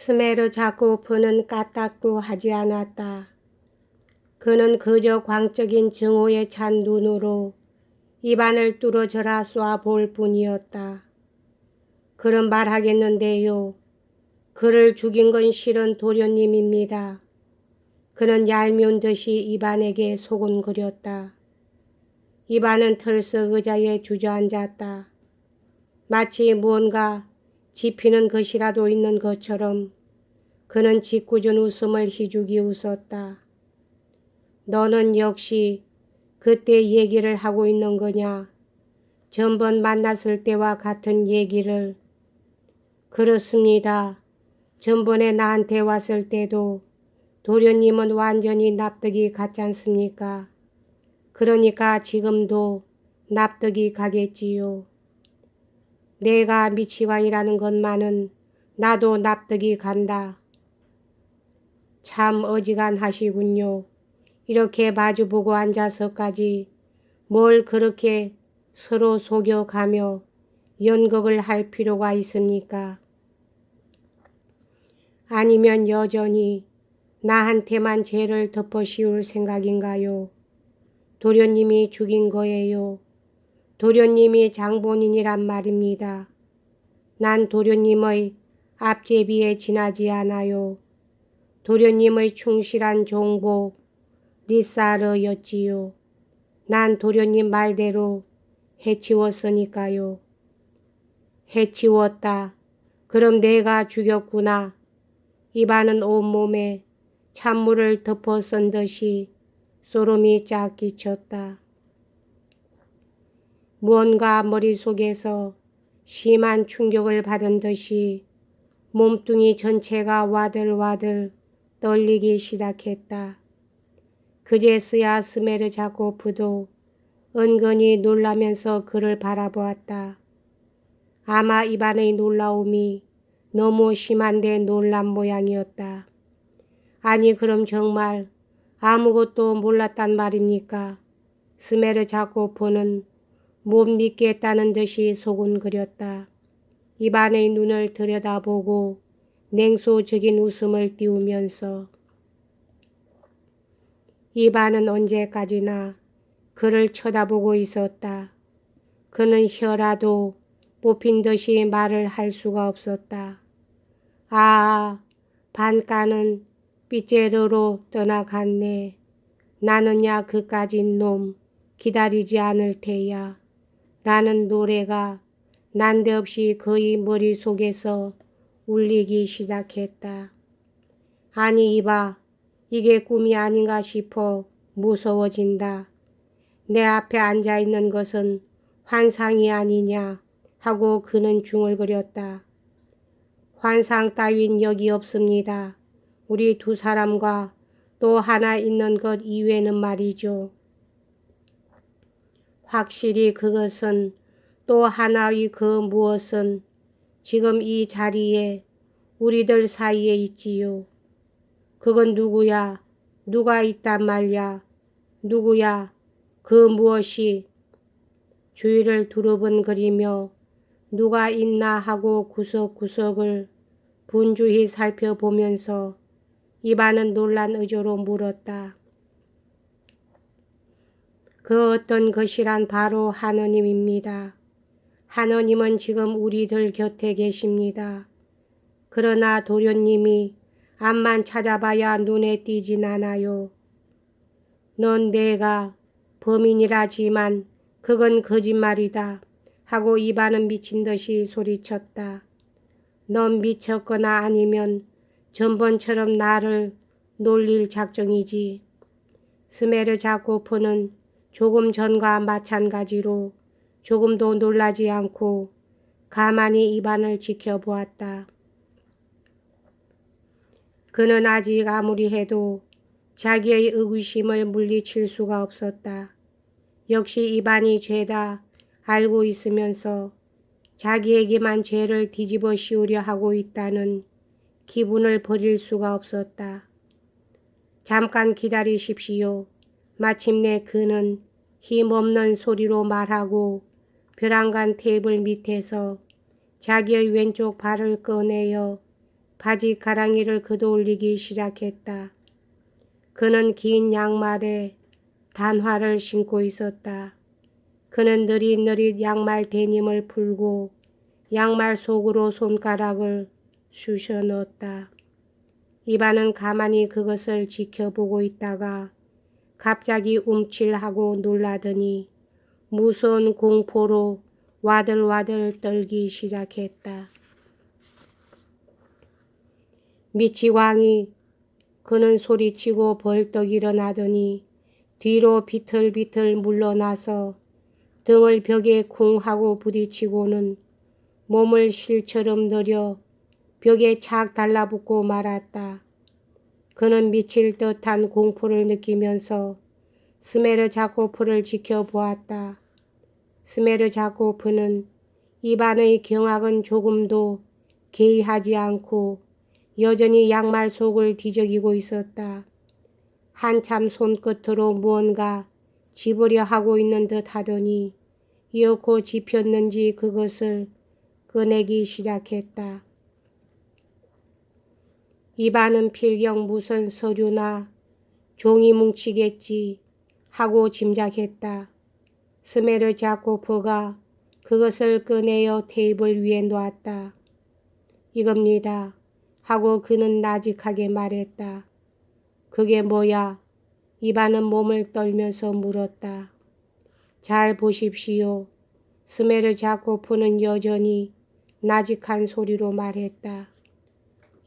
스메르자코프는 까딱도 하지 않았다. 그는 그저 광적인 증오에 찬 눈으로 입안을 뚫어져라 쏴볼 뿐이었다. 그런 말하겠는데요. 그를 죽인 건 실은 도련님입니다. 그는 얄미운 듯이 이반에게 소곤거렸다. 이반은 털썩 의자에 주저앉았다. 마치 무언가 짚히는 것이라도 있는 것처럼 그는 짓궂은 웃음을 희죽이 웃었다. 너는 역시 그때 얘기를 하고 있는 거냐? 전번 만났을 때와 같은 얘기를. 그렇습니다. 전번에 나한테 왔을 때도 도련님은 완전히 납득이 갔지 않습니까? 그러니까 지금도 납득이 가겠지요. 내가 미치광이라는 것만은 나도 납득이 간다. 참 어지간하시군요. 이렇게 마주보고 앉아서까지 뭘 그렇게 서로 속여가며 연극을 할 필요가 있습니까? 아니면 여전히 나한테만 죄를 덮어씌울 생각인가요? 도련님이 죽인 거예요. 도련님이 장본인이란 말입니다. 난 도련님의 앞제비에 지나지 않아요. 도련님의 충실한 종복 리사르였지요. 난 도련님 말대로 해치웠으니까요. 해치웠다. 그럼 내가 죽였구나. 이반은 온몸에 찬물을 덮어 쓴 듯이 소름이 쫙 끼쳤다. 무언가 머릿속에서 심한 충격을 받은 듯이 몸뚱이 전체가 와들와들 떨리기 시작했다. 그제서야 스메르자코프도 은근히 놀라면서 그를 바라보았다. 아마 이반의 놀라움이 너무 심한데 놀란 모양이었다. 아니 그럼 정말 아무것도 몰랐단 말입니까? 스메르자코프는 못 믿겠다는 듯이 소곤거렸다. 이반의 눈을 들여다보고 냉소적인 웃음을 띄우면서 이반은 언제까지나 그를 쳐다보고 있었다. 그는 혀라도 뽑힌 듯이 말을 할 수가 없었다. 아, 반가는 삐제르로 떠나갔네. 나는야 그까진 놈 기다리지 않을 테야. 라는 노래가 난데없이 그의 머릿속에서 울리기 시작했다. 아니 이봐, 이게 꿈이 아닌가 싶어 무서워진다. 내 앞에 앉아있는 것은 환상이 아니냐 하고 그는 중얼거렸다. 환상 따윈 여기 없습니다. 우리 두 사람과 또 하나 있는 것 이외는 말이죠. 확실히 그것은 또 하나의 그 무엇은 지금 이 자리에 우리들 사이에 있지요. 그건 누구야? 누가 있단 말야? 누구야? 그 무엇이? 주위를 두루번거리며 누가 있나 하고 구석구석을 분주히 살펴보면서 이반은 놀란 의조로 물었다. 그 어떤 것이란 바로 하느님입니다. 하느님은 지금 우리들 곁에 계십니다. 그러나 도련님이 앞만 찾아봐야 눈에 띄진 않아요. 넌 내가 범인이라지만 그건 거짓말이다 하고 이반은 미친 듯이 소리쳤다. 넌 미쳤거나 아니면 전번처럼 나를 놀릴 작정이지. 스메르자코프는 조금 전과 마찬가지로 조금도 놀라지 않고 가만히 이반을 지켜보았다. 그는 아직 아무리 해도 자기의 의구심을 물리칠 수가 없었다. 역시 이반이 죄다 알고 있으면서 자기에게만 죄를 뒤집어 씌우려 하고 있다는 기분을 버릴 수가 없었다. 잠깐 기다리십시오. 마침내 그는 힘없는 소리로 말하고 벼랑간 테이블 밑에서 자기의 왼쪽 발을 꺼내어 바지 가랑이를 걷어올리기 시작했다. 그는 긴 양말에 단화를 신고 있었다. 그는 느릿느릿 양말 데님을 풀고 양말 속으로 손가락을 쑤셔 넣었다. 이반은 가만히 그것을 지켜보고 있다가 갑자기 움찔하고 놀라더니 무서운 공포로 와들와들 떨기 시작했다. 미치광이. 그는 소리치고 벌떡 일어나더니 뒤로 비틀비틀 물러나서 등을 벽에 쿵 하고 부딪히고는 몸을 실처럼 내려 벽에 착 달라붙고 말았다. 그는 미칠 듯한 공포를 느끼면서 스메르자코프를 지켜보았다. 스메르자코프는 이반의 경악은 조금도 개의하지 않고 여전히 양말 속을 뒤적이고 있었다. 한참 손끝으로 무언가 집으려 하고 있는 듯 하더니 이윽고 집혔는지 그것을 꺼내기 시작했다. 이반은 필경 무슨 서류나 종이 뭉치겠지 하고 짐작했다. 스메르자코프가 그것을 꺼내어 테이블 위에 놓았다. 이겁니다 하고 그는 나직하게 말했다. 그게 뭐야? 이반은 몸을 떨면서 물었다. 잘 보십시오. 스메르자코프는 여전히 나직한 소리로 말했다.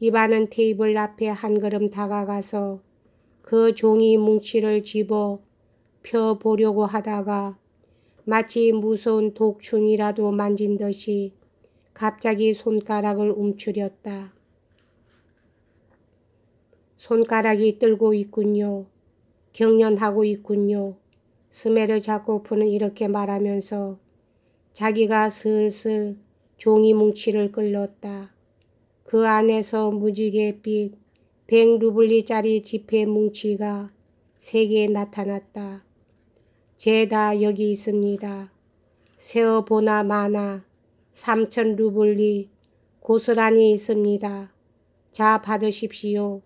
이반은 테이블 앞에 한 걸음 다가가서 그 종이 뭉치를 집어 펴보려고 하다가 마치 무서운 독충이라도 만진 듯이 갑자기 손가락을 움츠렸다. 손가락이 떨고 있군요. 경련하고 있군요. 스메르자코프는 이렇게 말하면서 자기가 슬슬 종이 뭉치를 끌었다. 그 안에서 무지갯빛 100루블리짜리 지폐 뭉치가 3개 나타났다. 죄다 여기 있습니다. 세어보나 마나 3000루블리 고스란히 있습니다. 자 받으십시오.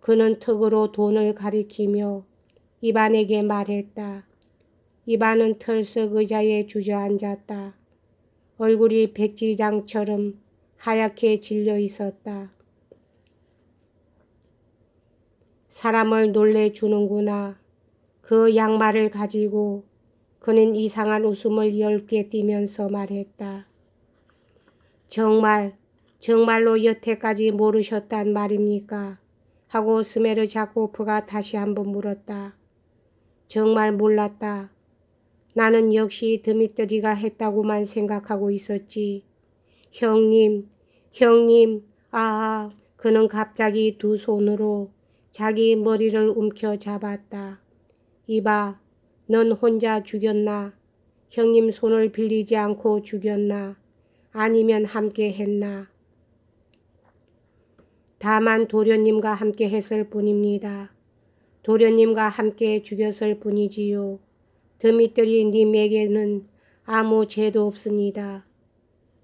그는 턱으로 돈을 가리키며 이반에게 말했다. 이반은 털썩 의자에 주저앉았다. 얼굴이 백지장처럼 하얗게 질려 있었다. 사람을 놀래주는구나. 그 양말을 가지고 그는 이상한 웃음을 10개 띠면서 말했다. 정말로 여태까지 모르셨단 말입니까? 하고 스메르자코프가 다시 한번 물었다. 정말 몰랐다. 나는 역시 드미트리가 했다고만 생각하고 있었지. 형님, 그는 갑자기 두 손으로 자기 머리를 움켜잡았다. 이봐, 넌 혼자 죽였나? 형님 손을 빌리지 않고 죽였나? 아니면 함께 했나? 다만 도련님과 함께 했을 뿐입니다. 도련님과 함께 죽였을 뿐이지요. 드미트리 님에게는 아무 죄도 없습니다.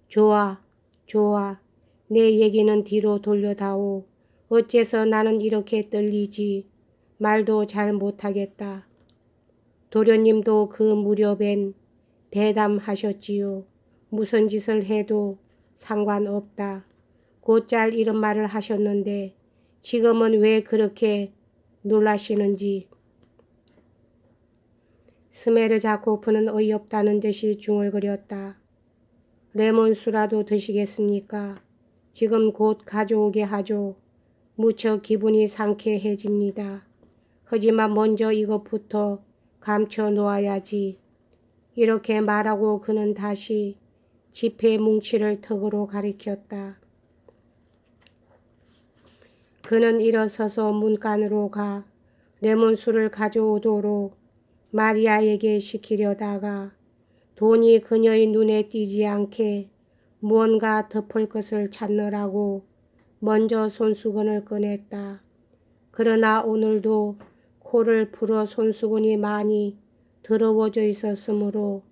좋아. 내 얘기는 뒤로 돌려다오. 어째서 나는 이렇게 떨리지? 말도 잘 못하겠다. 도련님도 그 무렵엔 대담하셨지요. 무슨 짓을 해도 상관없다. 곧잘 이런 말을 하셨는데 지금은 왜 그렇게 놀라시는지. 스메르자코프는 어이없다는 듯이 중얼거렸다. 레몬수라도 드시겠습니까? 지금 곧 가져오게 하죠. 무척 기분이 상쾌해집니다. 하지만 먼저 이것부터 감춰 놓아야지. 이렇게 말하고 그는 다시 지폐 뭉치를 턱으로 가리켰다. 그는 일어서서 문간으로 가 레몬수를 가져오도록 마리아에게 시키려다가 돈이 그녀의 눈에 띄지 않게 무언가 덮을 것을 찾느라고 먼저 손수건을 꺼냈다. 그러나 오늘도 코를 풀어 손수건이 많이 더러워져 있었으므로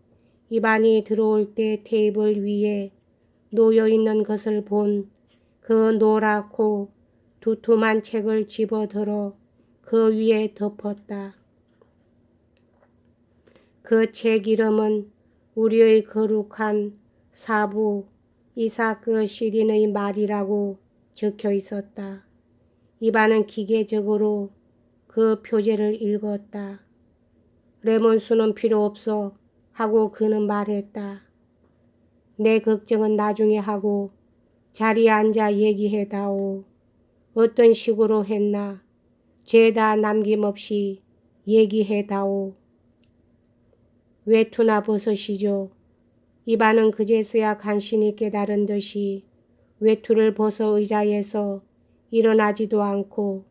이반이 들어올 때 테이블 위에 놓여있는 것을 본 그 노랗고 두툼한 책을 집어들어 그 위에 덮었다. 그 책 이름은 우리의 거룩한 사부 이사크 시린의 말이라고 적혀 있었다. 이반은 기계적으로 그 표제를 읽었다. 레몬수는 필요 없어 하고 그는 말했다. 내 걱정은 나중에 하고 자리에 앉아 얘기해다오. 어떤 식으로 했나 죄다 남김없이 얘기해다오. 외투나 벗으시죠. 이반은 그제서야 간신히 깨달은 듯이 외투를 벗어 의자에서 일어나지도 않고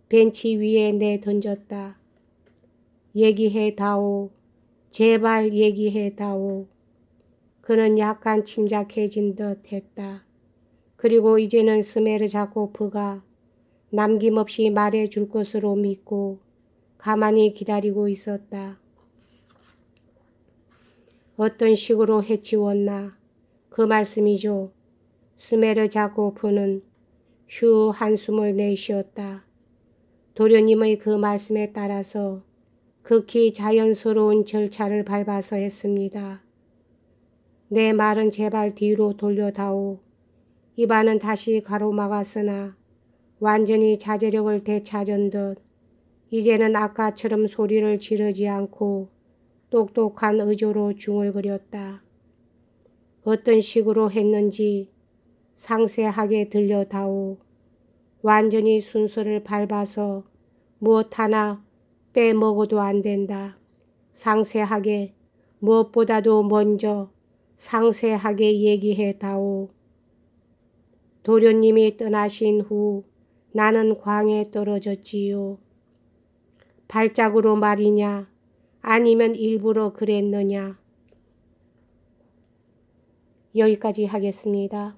벤치 위에 내던졌다. 얘기해다오. 제발 얘기해다오. 그는 약간 침착해진 듯 했다. 그리고 이제는 스메르자코프가 남김없이 말해줄 것으로 믿고 가만히 기다리고 있었다. 어떤 식으로 해치웠나? 그 말씀이죠. 스메르자코프는 휴 한숨을 내쉬었다. 도련님의 그 말씀에 따라서 극히 자연스러운 절차를 밟아서 했습니다. 내 말은 제발 뒤로 돌려다오. 이반은 다시 가로막았으나 완전히 자제력을 되찾은 듯 이제는 아까처럼 소리를 지르지 않고 똑똑한 의조로 중얼거렸다. 어떤 식으로 했는지 상세하게 들려다오. 완전히 순서를 밟아서 무엇 하나 빼먹어도 안 된다. 상세하게 무엇보다도 먼저 상세하게 얘기해다오. 도련님이 떠나신 후 나는 광에 떨어졌지요. 발작으로 말이냐 아니면 일부러 그랬느냐. 여기까지 하겠습니다.